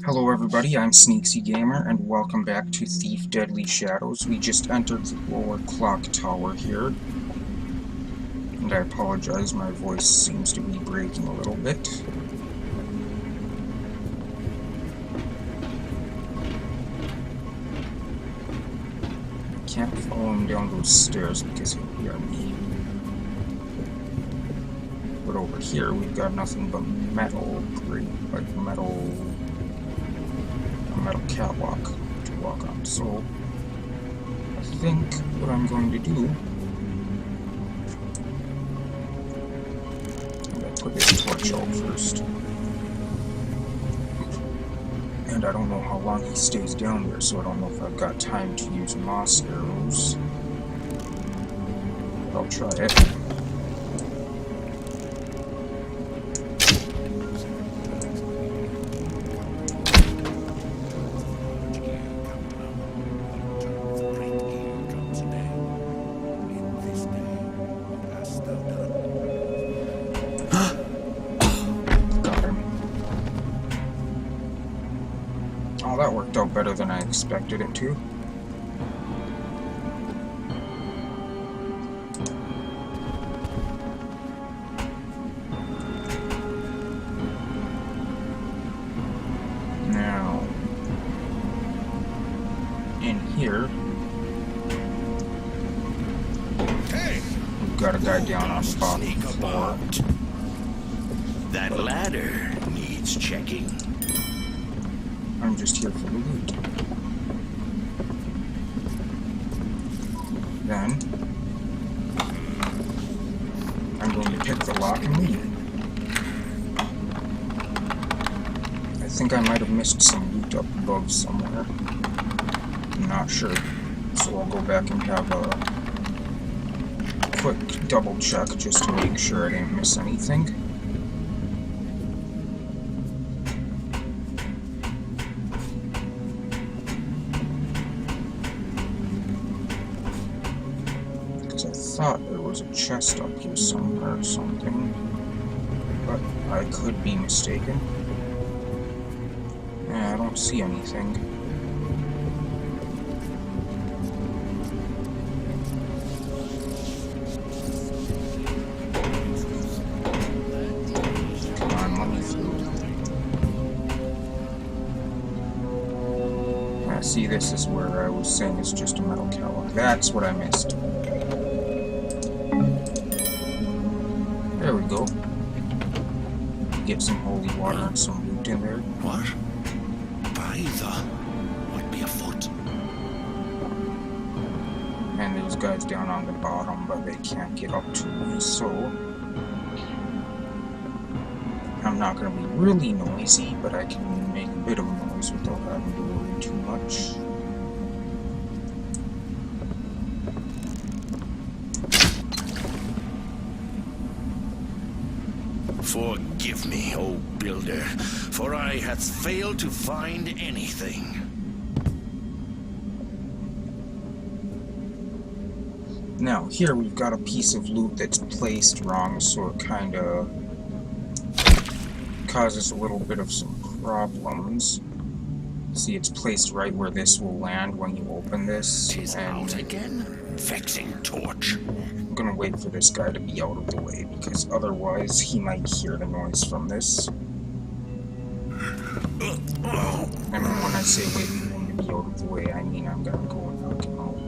Hello everybody, I'm Sneaksy Gamer, and welcome back to Thief Deadly Shadows. We just entered the lower clock tower here, and I apologize, my voice seems to be breaking a little bit. I can't follow him down those stairs because he'll hear me. But over here we've got nothing but metal, like a metal catwalk to walk on. So I think what I'm going to do, I'm going to put this torch out first. And I don't know how long he stays down there, so I don't know if I've got time to use moss arrows. But I'll try it. Oh, that worked out better than I expected it to. Now, in here, we've got a guy down on the bottom floor. That ladder needs checking. I'm just here for the loot. Then, I'm going to pick the lock and leave. I think I might have missed some loot up above somewhere. I'm not sure. So I'll go back and have a quick double check just to make sure I didn't miss anything. I thought there was a chest up here somewhere or something, but I could be mistaken. Yeah, I don't see anything. Come on, let me through. See, this is where I was saying it's just a metal catwalk. That's what I missed. There we go. Get some holy water and some loot in there. What? Either might be afoot. And there's guys down on the bottom, but they can't get up to me, so I'm not going to be really noisy, but I can make a bit of noise without having to worry too much. Forgive me, O builder, for I hath failed to find anything. Now, here we've got a piece of loot that's placed wrong, so it kind of causes a little bit of some problems. See, it's placed right where this will land when you open this. Tis out again? Vexing torch. I'm gonna wait for this guy to be out of the way, because otherwise he might hear the noise from this. And when I say wait for him to be out of the way, I mean I'm gonna go and knock him out.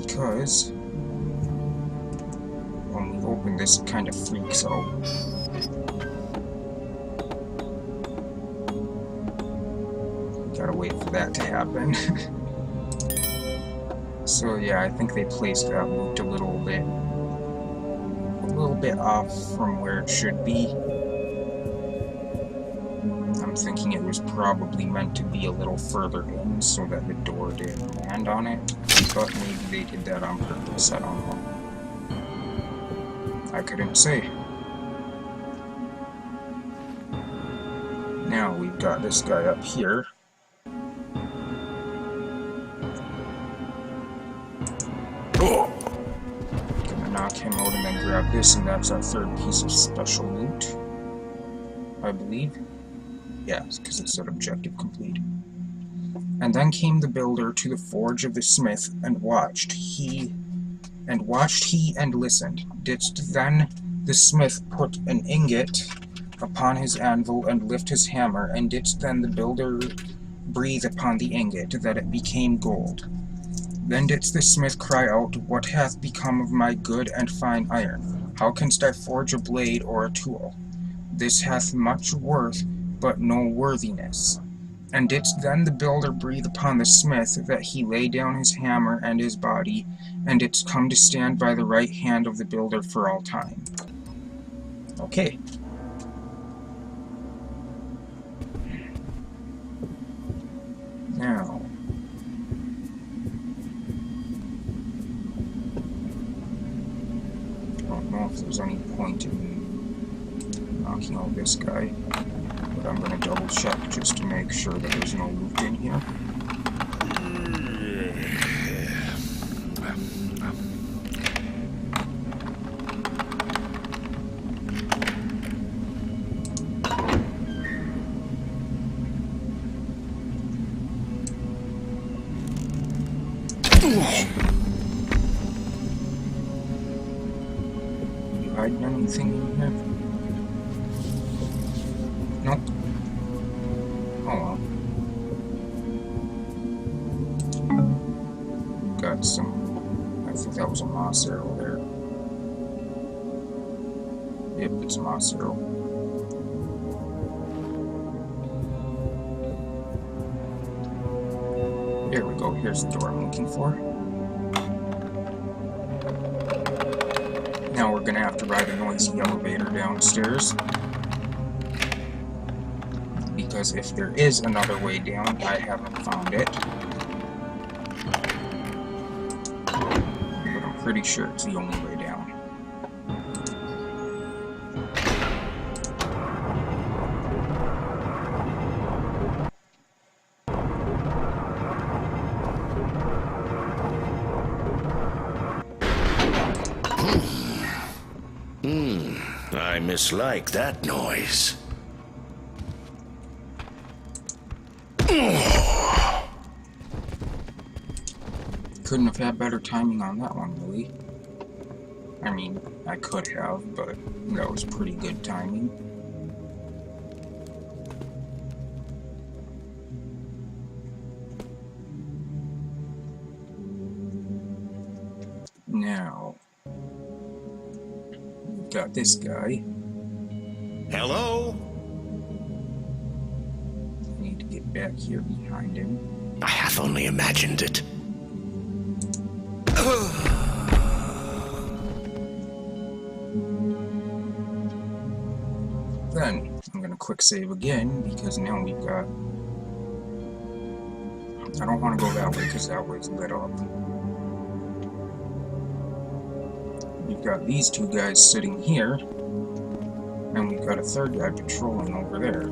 Because when we open this, it kind of freaks out. Gotta wait for that to happen. So yeah, I think they placed that loot a little bit off from where it should be. I'm thinking it was probably meant to be a little further in so that the door didn't land on it, but maybe they did that on purpose, I don't know. I couldn't say. Now we've got this guy up here. knock him out and then grab this, and that's our third piece of special loot, I believe. Yeah, because it said objective complete. And then came the builder to the forge of the smith, and watched he and listened. Didst then the smith put an ingot upon his anvil and lift his hammer, and didst then the builder breathe upon the ingot, that it became gold. Then didst the smith cry out, What hath become of my good and fine iron? How canst I forge a blade or a tool? This hath much worth, but no worthiness. And didst then the builder breathe upon the smith, that he lay down his hammer and his body, and didst come to stand by the right hand of the builder for all time. Okay. Now, I don't know if there's any point in knocking out this guy, but I'm going to double check just to make sure that there's no loot in here. You hiding anything in here? Nope. Oh well. Got some. I think that was a moss arrow there. Yep, it's a moss arrow. Here we go. Here's the door I'm looking for. Now we're gonna have to ride a noisy elevator downstairs. Because if there is another way down, I haven't found it. But I'm pretty sure it's the only way down. I mislike that noise. Couldn't have had better timing on that one, really. I mean, I could have, but that was pretty good timing. Now, we've got this guy. Hello? I need to get back here behind him. I have only imagined it. Then, I'm gonna quick save again, because now we've got... I don't want to go that way, because that way's lit up. We've got these two guys sitting here, and we've got a third guy patrolling over there.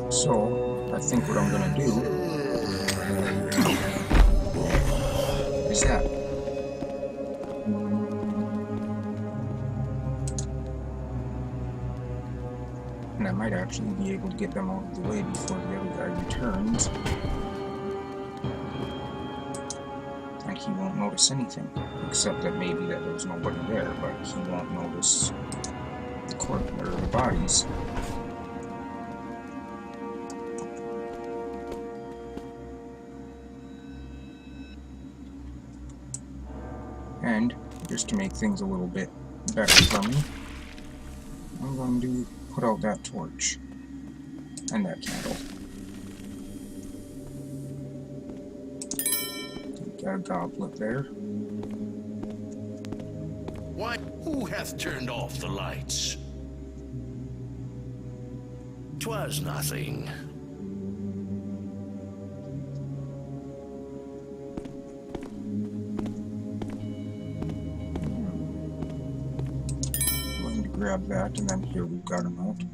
So, I think what I'm gonna do is that. And I might actually be able to get them out of the way before the other guy returns. And he won't notice anything, except that maybe that there's nobody there, but he won't notice the corpse or the bodies. And just to make things a little bit better for me, I'm going to put out that torch and that candle. Got a goblet there. What? Who hath turned off the lights? 'Twas nothing. Grab that, and then here we've got a note.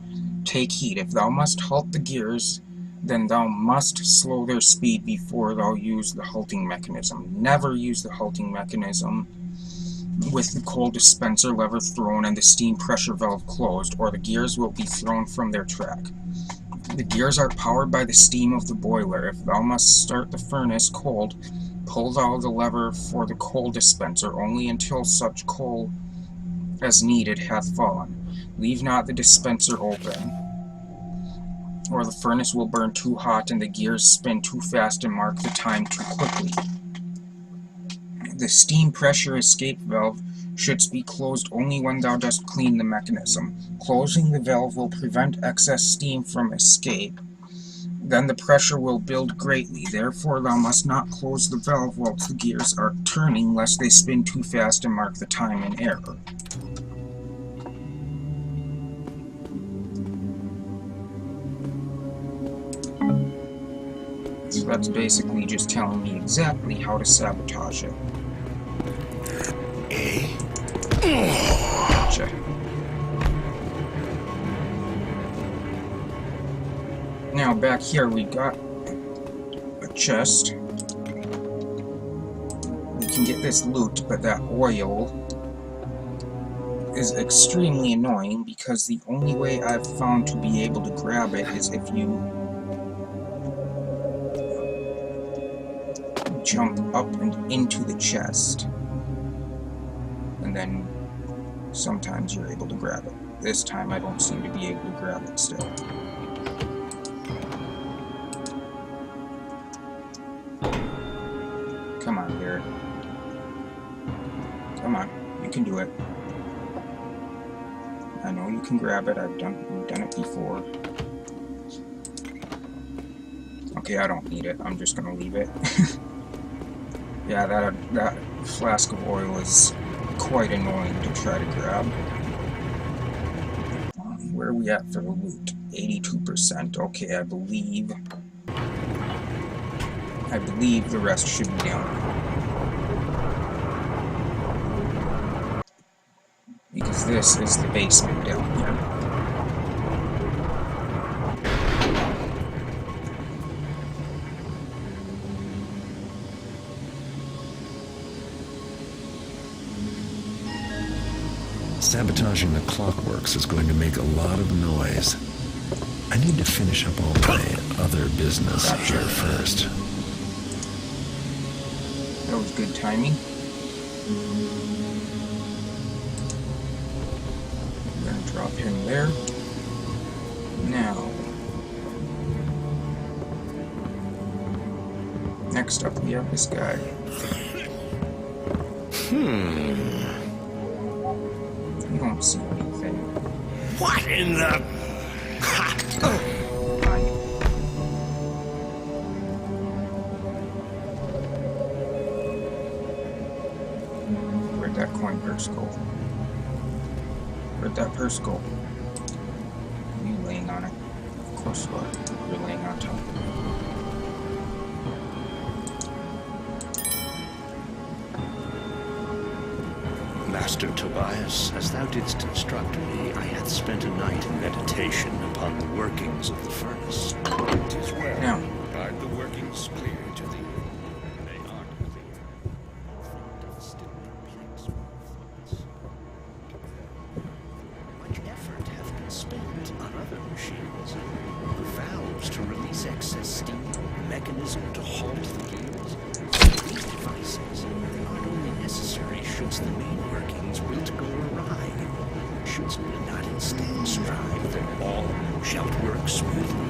Take heed, if thou must halt the gears then thou must slow their speed before thou use the halting mechanism. Never use the halting mechanism with the coal dispenser lever thrown and the steam pressure valve closed, or the gears will be thrown from their track. The gears are powered by the steam of the boiler. If thou must start the furnace cold, pull thou the lever for the coal dispenser only until such coal as needed hath fallen. Leave not the dispenser open, or the furnace will burn too hot and the gears spin too fast and mark the time too quickly. The steam pressure escape valve should be closed only when thou dost clean the mechanism. Closing the valve will prevent excess steam from escape. Then the pressure will build greatly. Therefore thou must not close the valve whilst the gears are turning, lest they spin too fast and mark the time in error. So that's basically just telling me exactly how to sabotage it. Gotcha. Now back here we got a chest. We can get this loot, but that oil is extremely annoying because the only way I've found to be able to grab it is if you jump up and into the chest, and then sometimes you're able to grab it. This time I don't seem to be able to grab it still. Come on, Garrett. Come on, you can do it. I know you can grab it. We've done it before. Okay, I don't need it. I'm just gonna leave it. Yeah, that flask of oil is quite annoying to try to grab. Where are we at for the loot? 82%. Okay, I believe the rest should be down here. Because this is the basement down here. Sabotaging the clockworks is going to make a lot of noise. I need to finish up all my other business here first. That was good timing. I'm gonna drop him there. Now, next up we have this guy. You don't see anything. What in the... Where'd that coin purse go? Where'd that purse go? Are you laying on it? Of course you are. You're laying on top of it. Master Tobias, as thou didst instruct me, I had spent a night in meditation upon the workings of the furnace. It is well. Now, Are the workings clear to thee? They are clear. Thing doth still perplex my thoughts. Much effort hath been spent on other machines. The valves to release excess steam, mechanism to halt the gears. These devices are not only necessary shouldst the main workings wilt go awry, shouldst we not instead strive that all shalt work smoothly.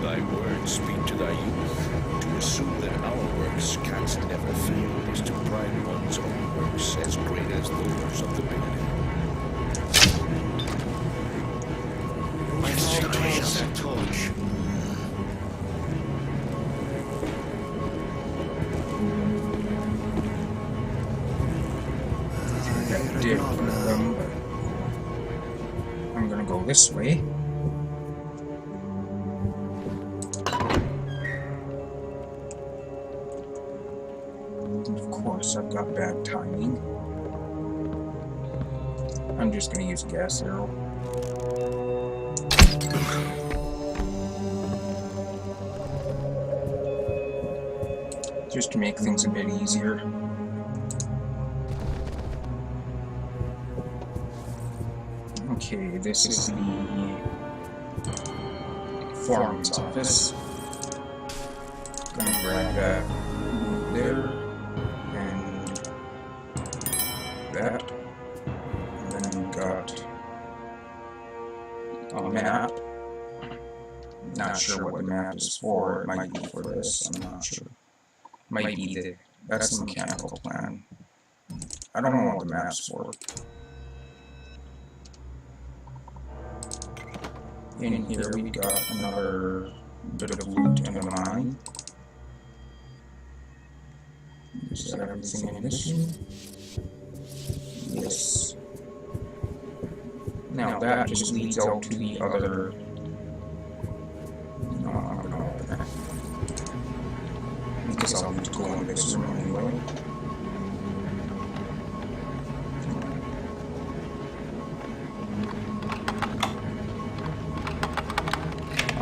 Thy words speak to thy youth. To assume that our works canst never fail is to pride one's own works as great as those of the Benedict. Let's raise that torch. that did one of them, but I'm gonna go this way. Of course, I've got bad timing. I'm just gonna use a gas arrow. just to make things a bit easier. Okay, this is the foreman's office. Gonna grab that there, and that. And then we've got a map. Not sure what the map is for. It might be for this, I'm not sure. Might be the, that's the mechanical plan. I don't know what the map's for. In here we got another bit of loot in the mine. Is that everything in this one? Yes. Now that just leads out to the other. No, I'm not gonna open that. Because I'll need to go into this room anyway.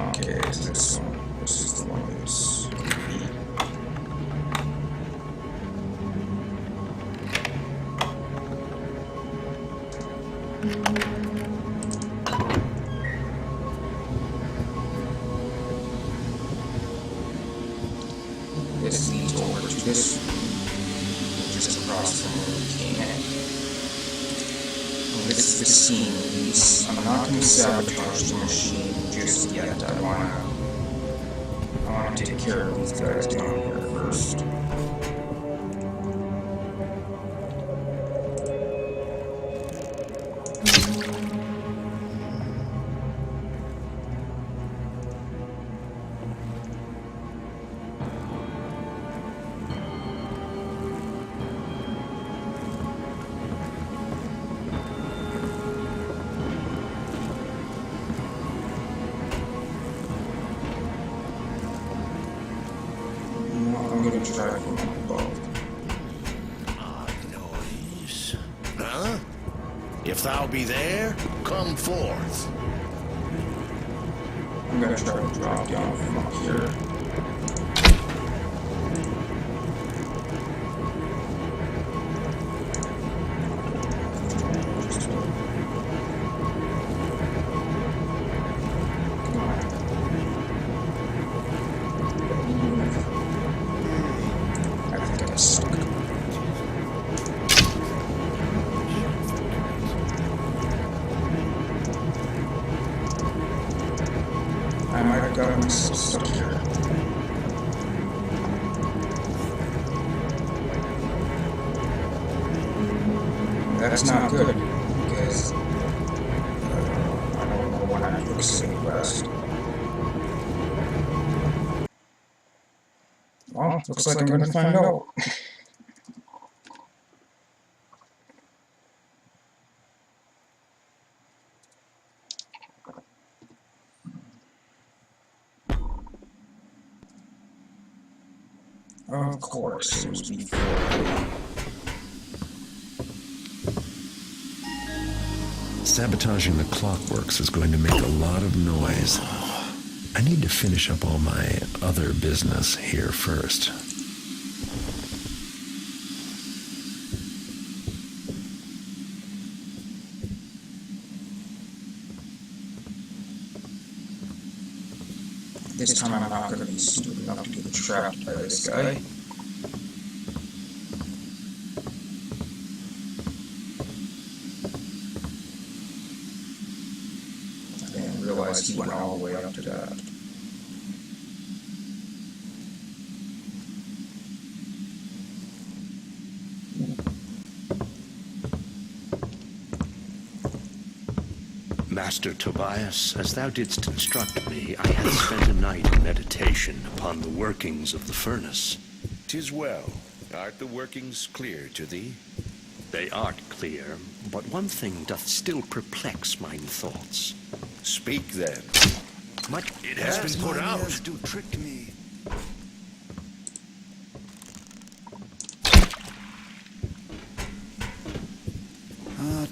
Okay, is this one? This is the one that's this leads over to this, just across from where we came in. This is the scene release. I'm not going to sabotage the machine just yet. I want to take care of these guys down here first. I'm going to try from above. Odd noise. Huh? If thou be there, come forth. I'm going to try to drop down from up here. I might have gotten myself stuck here. That's not good, because I don't know what I'm fixing best. Well, looks like I'm going to find out. Of course, it was before. Sabotaging the clockworks is going to make a lot of noise. I need to finish up all my other business here first. This time I'm not going to be stupid enough to get trapped by this guy. I didn't realize he went all the way up to that. Master Tobias, as thou didst instruct me, I had spent a night in meditation upon the workings of the furnace. 'Tis well. Art the workings clear to thee? They art clear, but one thing doth still perplex mine thoughts. Speak then. It has been put out. Do trick me.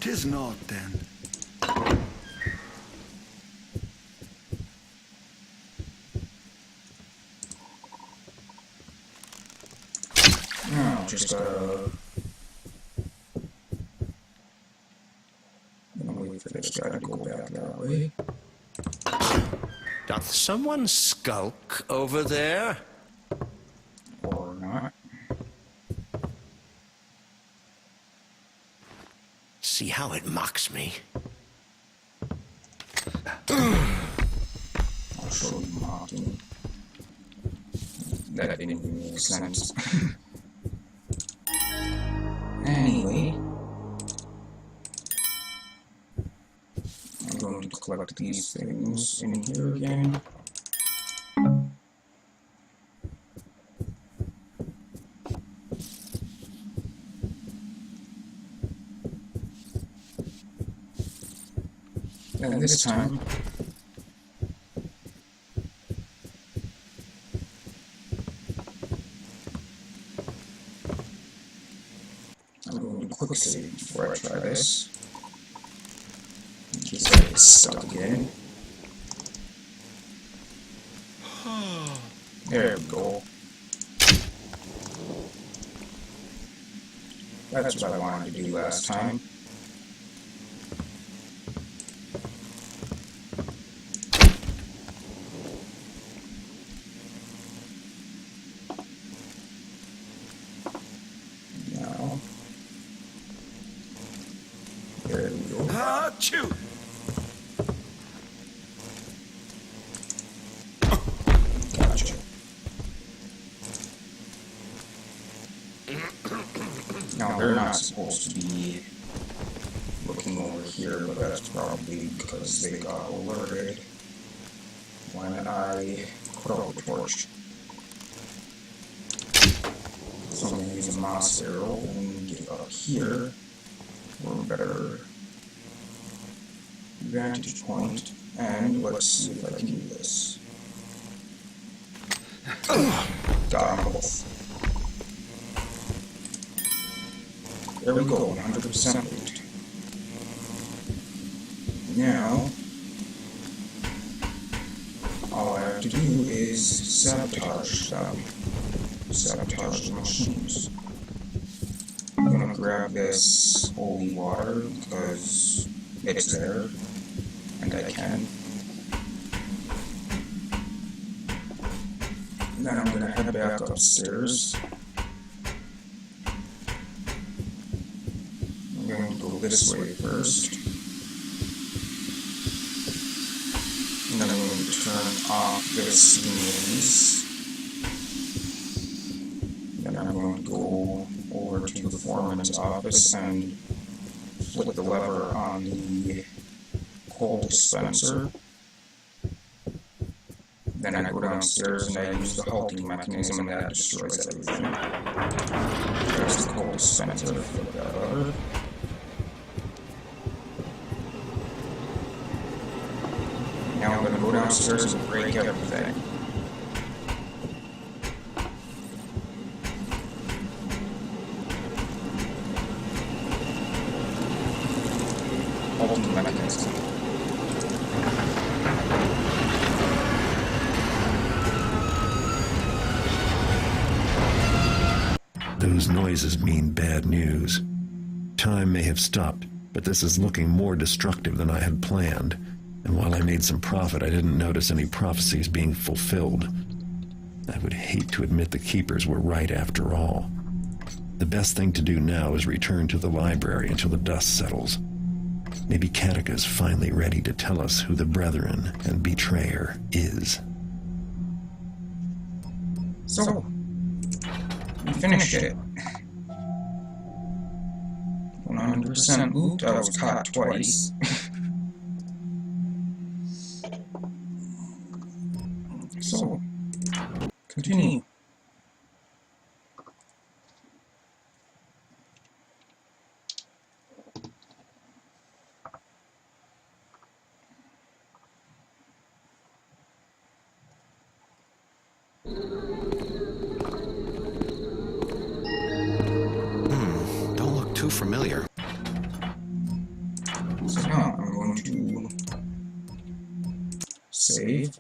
'Tis not then. just gotta... I'm gonna wait for this guy to go back that way. Doth someone skulk over there? Or not. See how it mocks me? I'll show you mocking. That didn't even make sense. Anyway, I'm going to collect these things in here again. And this time, I'm going to quick save before I try this, in case I get stuck again. There we go. That's what I wanted to do last time. Now, there we go. Achoo! Gotcha. Now, they're not supposed to be looking over here, but that's probably because they got alerted when I put out the torch. So I'm going to use a mouse arrow and get up here for a better vantage point. And let's see if I can do this. Got them both. There we go, 100% loot. Now, all I have to do is sabotage them. Sabotage the machines. I'm gonna grab this holy water because it's there, and I can. And then I'm gonna head back upstairs. I'm going to go this way first. And then I'm going to turn off this maze. Then I'm going to go over to the foreman's office and flip the lever on the coal dispenser. Then I go downstairs and I use the halting mechanism, and that destroys everything. There's the coal dispenser, flip that lever. Now I'm going to go downstairs and break everything. Halting mechanism. Those noises mean bad news. Time may have stopped, but this is looking more destructive than I had planned. And while I made some profit, I didn't notice any prophecies being fulfilled. I would hate to admit the keepers were right after all. The best thing to do now is return to the library until the dust settles. Maybe Katika's finally ready to tell us who the Brethren and Betrayer is. So, we finished it. 100% loot. I was caught twice. So, continue. Don't look too familiar. So now I'm going to save.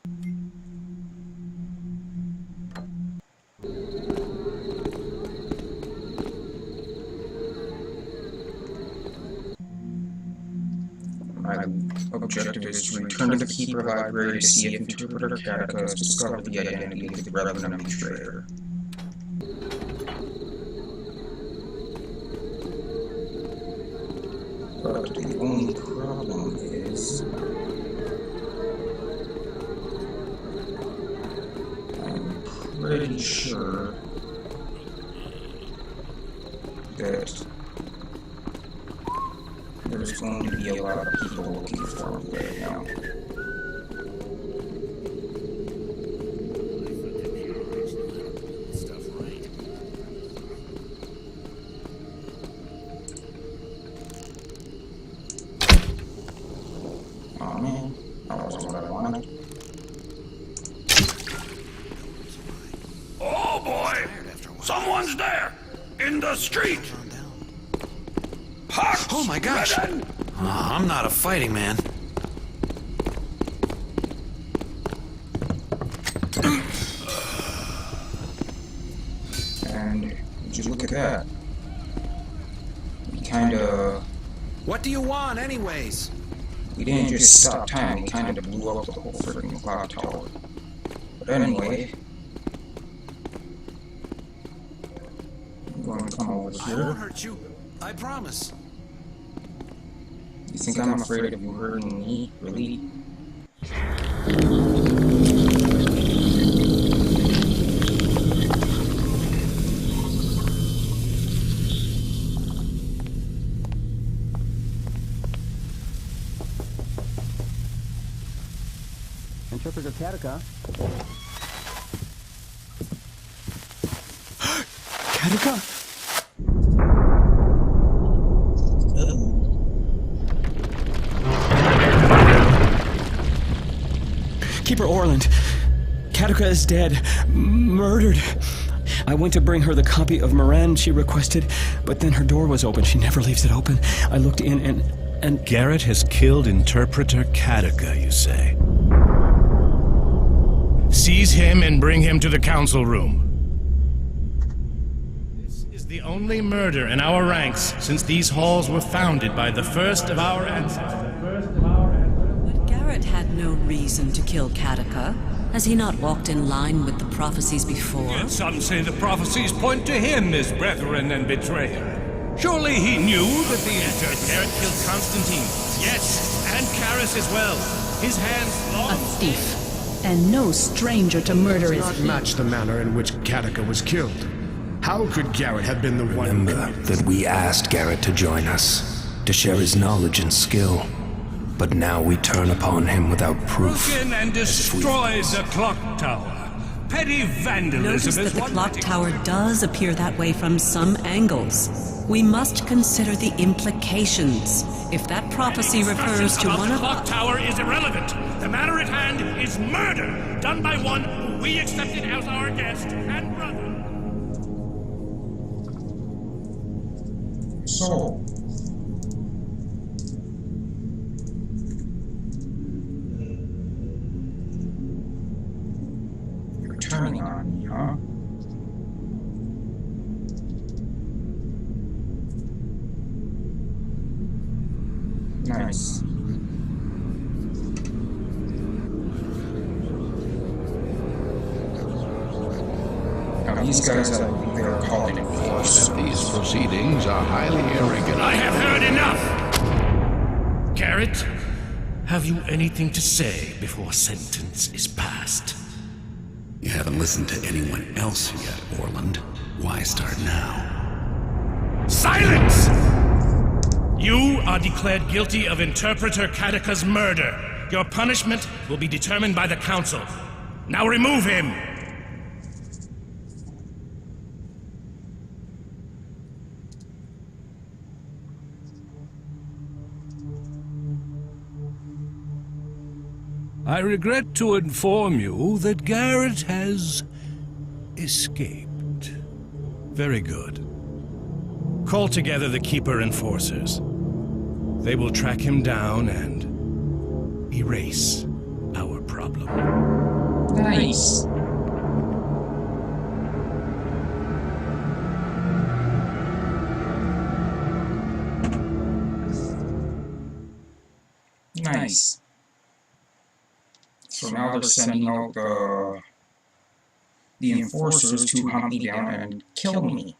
objective is to return to the Keeper Library to see if Interpreter Katika has discovered the identity of the Revenant Betrayer. But the only problem is... I'm pretty sure that there's going to be a lot of people looking for me right now. Oh man, that wasn't what I wanted. Oh boy! Someone's there! In the street! Pox! Oh my gosh! Redden! I'm not a fighting man. And would you look at that? We kinda... What do you want, anyways? We didn't just stop time, we kinda blew up the whole freaking clock tower. But anyway... I'm going to come over I won't here. hurt you. I promise. You think I'm afraid of you hurting me, really? Interpreter Katika. Katika? Keeper Orland. Katika is dead. Murdered. I went to bring her the copy of Moran she requested, but then her door was open. She never leaves it open. I looked in and Garrett has killed Interpreter Katika, you say? Seize him and bring him to the council room. This is the only murder in our ranks since these halls were founded by the first of our ancestors. But Garrett had no reason to kill Katika. Has he not walked in line with the prophecies before? Yet some say the prophecies point to him as brethren and betrayer. Surely he knew that the Garrett killed Constantine. Yes, and Karis as well. His hands long. A thief, and no stranger to murder is Not he. match the manner in which Katika was killed. How could Garrett have been the one? Remember that we asked Garrett to join us, to share his knowledge and skill. But now we turn upon him without proof. broken and destroyed the clock tower. Petty vandalism Notice that is the one clock thing. tower does appear that way from some angles. We must consider the implications. If that prophecy refers to About one the of clock tower is irrelevant. The matter at hand is murder, done by one who we accepted as our guest and brother. So... you're turning on me, huh? Nice. Now these guys, I believe they are called Enforcers. These proceedings are highly irregular. I have heard enough! Garrett, have you anything to say before sentence is passed? You haven't listened to anyone else yet, Orland. Why start now? Silence! You are declared guilty of Interpreter Katika's murder. Your punishment will be determined by the council. Now remove him! I regret to inform you that Garrett has escaped. Very good. Call together the Keeper Enforcers. They will track him down and erase our problem. Nice. Nice. So now they're sending out the enforcers to hunt me down and kill me.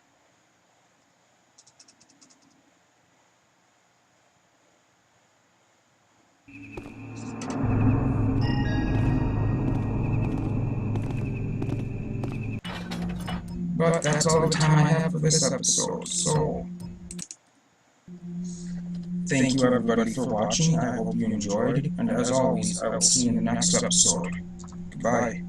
But that's all the time I have for this episode, so thank you everybody for watching. I hope you enjoyed, and as always, I will see you in the next episode. Goodbye.